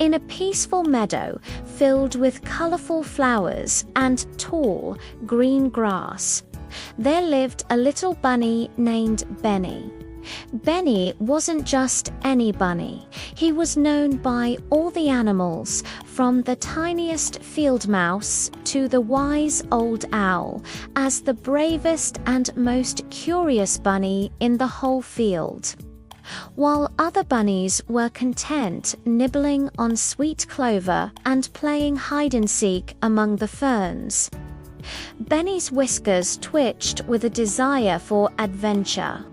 In a peaceful meadow filled with colorful flowers and tall, green grass, there lived a little bunny named Benny. Benny wasn't just any bunny. He was known by all the animals, from the tiniest field mouse to the wise old owl, as the bravest and most curious bunny in the whole field. While other bunnies were content nibbling on sweet clover and playing hide-and-seek among the ferns, Benny's whiskers twitched with a desire for adventure.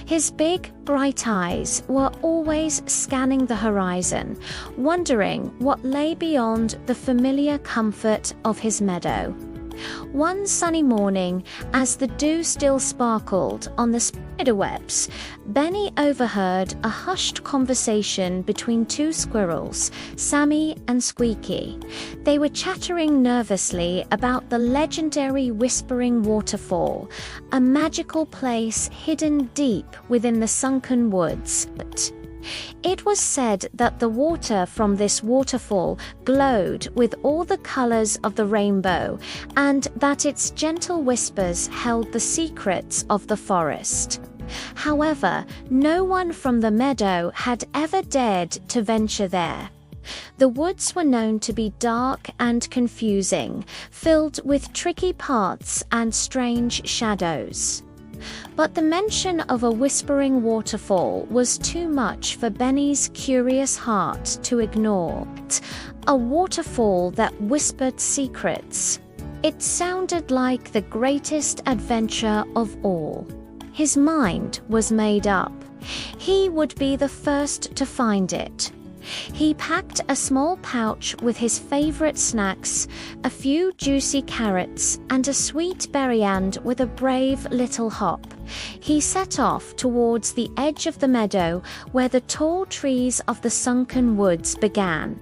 His big, bright eyes were always scanning the horizon, wondering what lay beyond the familiar comfort of his meadow. One sunny morning, as the dew still sparkled on the spiderwebs, Benny overheard a hushed conversation between two squirrels, Sammy and Squeaky. They were chattering nervously about the legendary Whispering Waterfall, a magical place hidden deep within the sunken woods. It was said that the water from this waterfall glowed with all the colors of the rainbow, and that its gentle whispers held the secrets of the forest. However, no one from the meadow had ever dared to venture there. The woods were known to be dark and confusing, filled with tricky paths and strange shadows. But the mention of a whispering waterfall was too much for Benny's curious heart to ignore. A waterfall that whispered secrets. It sounded like the greatest adventure of all. His mind was made up. He would be the first to find it. He packed a small pouch with his favorite snacks, a few juicy carrots, and a sweet berryand with a brave little hop. He set off towards the edge of the meadow where the tall trees of the sunken woods began.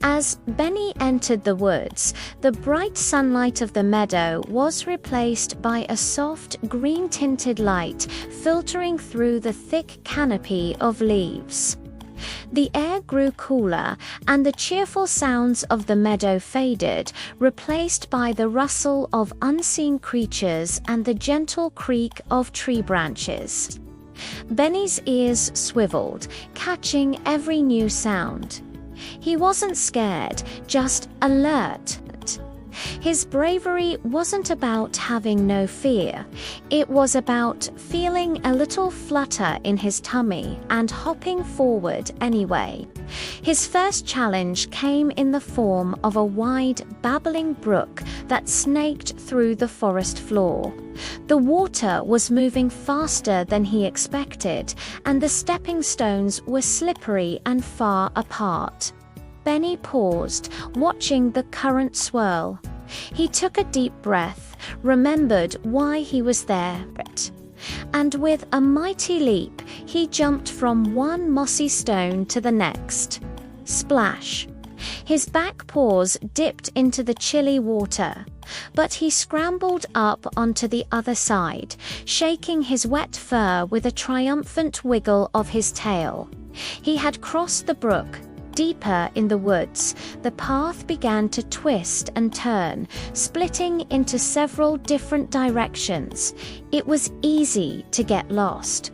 As Benny entered the woods, the bright sunlight of the meadow was replaced by a soft, green-tinted light filtering through the thick canopy of leaves. The air grew cooler, and the cheerful sounds of the meadow faded, replaced by the rustle of unseen creatures and the gentle creak of tree branches. Benny's ears swiveled, catching every new sound. He wasn't scared, just alert. His bravery wasn't about having no fear. It was about feeling a little flutter in his tummy and hopping forward anyway. His first challenge came in the form of a wide, babbling brook that snaked through the forest floor. The water was moving faster than he expected, and the stepping stones were slippery and far apart. Benny paused, watching the current swirl. He took a deep breath, remembered why he was there, and with a mighty leap, he jumped from one mossy stone to the next. Splash! His back paws dipped into the chilly water, but he scrambled up onto the other side, shaking his wet fur with a triumphant wiggle of his tail. He had crossed the brook. Deeper in the woods, the path began to twist and turn, splitting into several different directions. It was easy to get lost.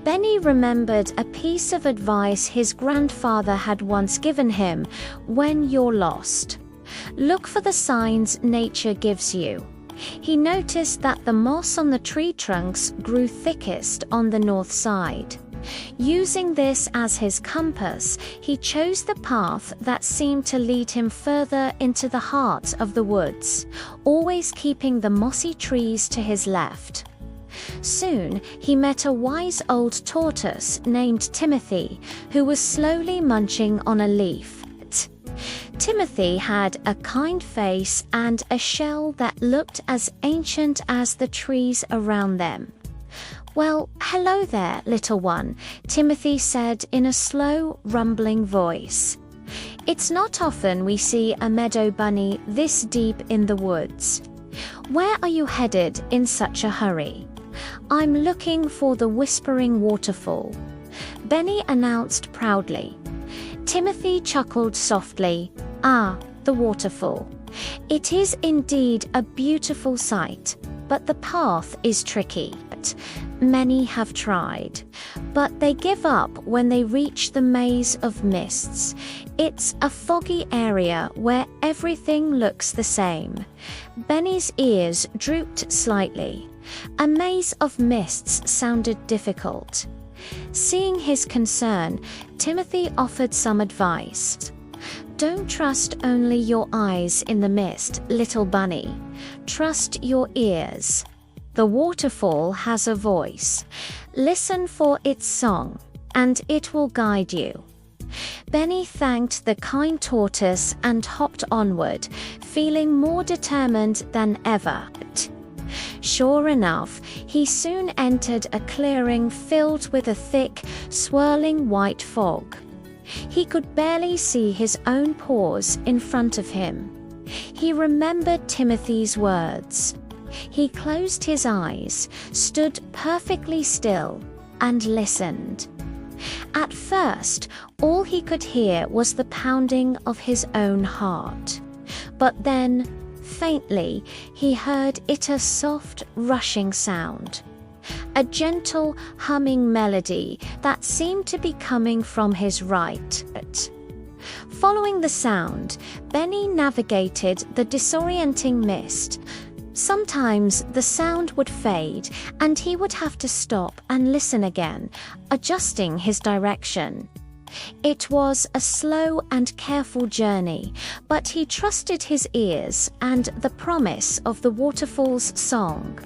Benny remembered a piece of advice his grandfather had once given him: when you're lost, look for the signs nature gives you. He noticed that the moss on the tree trunks grew thickest on the north side. Using this as his compass, he chose the path that seemed to lead him further into the heart of the woods, always keeping the mossy trees to his left. Soon, he met a wise old tortoise named Timothy, who was slowly munching on a leaf. Timothy had a kind face and a shell that looked as ancient as the trees around them. "Well, hello there, little one," Timothy said in a slow, rumbling voice. "It's not often we see a meadow bunny this deep in the woods. Where are you headed in such a hurry?" "I'm looking for the Whispering Waterfall." Benny announced proudly. Timothy chuckled softly. "Ah, the waterfall. It is indeed a beautiful sight, but the path is tricky. Many have tried, but they give up when they reach the maze of mists. It's a foggy area where everything looks the same." Benny's ears drooped slightly. A maze of mists sounded difficult. Seeing his concern, Timothy offered some advice. "Don't trust only your eyes in the mist, little bunny. Trust your ears. The waterfall has a voice. Listen for its song, and it will guide you." Benny thanked the kind tortoise and hopped onward, feeling more determined than ever. Sure enough, he soon entered a clearing filled with a thick, swirling white fog. He could barely see his own paws in front of him. He remembered Timothy's words. He closed his eyes, stood perfectly still, and listened. At first, all he could hear was the pounding of his own heart. But then, faintly, he heard it, a soft, rushing sound. A gentle, humming melody that seemed to be coming from his right. Following the sound, Benny navigated the disorienting mist. Sometimes the sound would fade, and he would have to stop and listen again, adjusting his direction. It was a slow and careful journey, but he trusted his ears and the promise of the waterfall's song.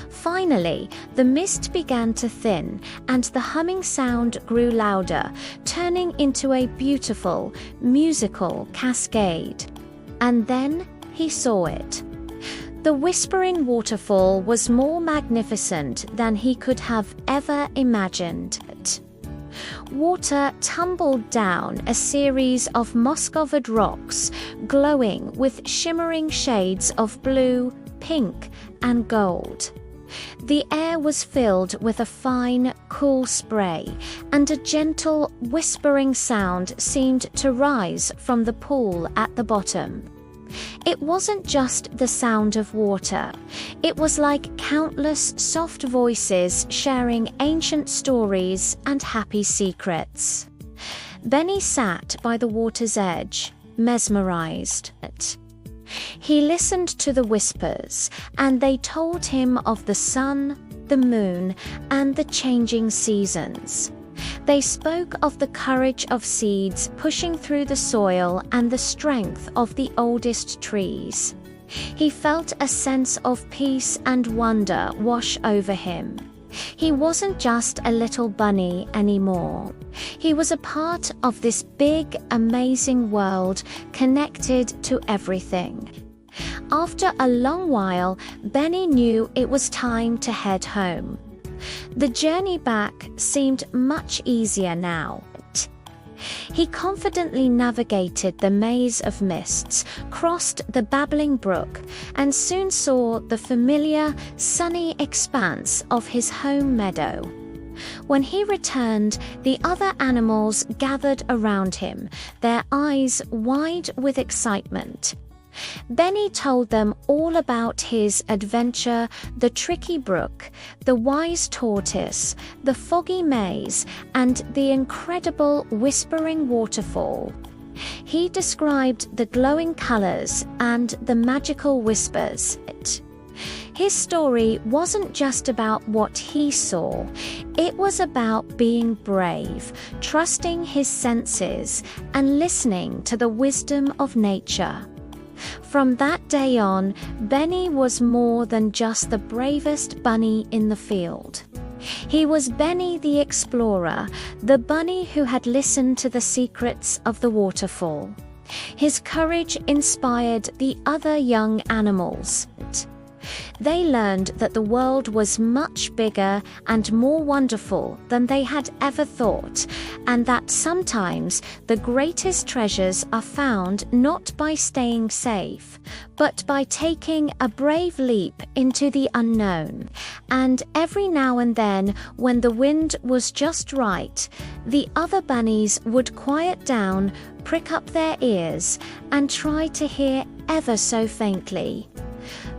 Finally, the mist began to thin, and the humming sound grew louder, turning into a beautiful, musical cascade. And then he saw it. The whispering waterfall was more magnificent than he could have ever imagined. Water tumbled down a series of moss-covered rocks, glowing with shimmering shades of blue, pink, and gold. The air was filled with a fine, cool spray, and a gentle, whispering sound seemed to rise from the pool at the bottom. It wasn't just the sound of water. It was like countless soft voices sharing ancient stories and happy secrets. Benny sat by the water's edge, mesmerized. He listened to the whispers, and they told him of the sun, the moon, and the changing seasons. They spoke of the courage of seeds pushing through the soil and the strength of the oldest trees. He felt a sense of peace and wonder wash over him. He wasn't just a little bunny anymore. He was a part of this big, amazing world, connected to everything. After a long while, Benny knew it was time to head home. The journey back seemed much easier now. He confidently navigated the maze of mists, crossed the babbling brook, and soon saw the familiar, sunny expanse of his home meadow. When he returned, the other animals gathered around him, their eyes wide with excitement. Benny told them all about his adventure, the tricky brook, the wise tortoise, the foggy maze, and the incredible whispering waterfall. He described the glowing colors and the magical whispers. His story wasn't just about what he saw. It was about being brave, trusting his senses, and listening to the wisdom of nature. From that day on, Benny was more than just the bravest bunny in the field. He was Benny the explorer, the bunny who had listened to the secrets of the waterfall. His courage inspired the other young animals. They learned that the world was much bigger and more wonderful than they had ever thought, and that sometimes the greatest treasures are found not by staying safe, but by taking a brave leap into the unknown. And every now and then, when the wind was just right, the other bunnies would quiet down, prick up their ears, and try to hear ever so faintly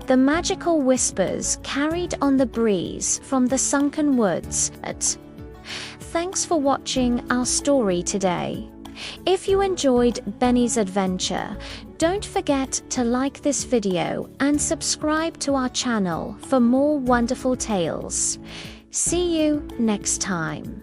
the magical whispers carried on the breeze from the sunken woods. Thanks for watching our story today. If you enjoyed Benny's adventure, don't forget to like this video and subscribe to our channel for more wonderful tales. See you next time.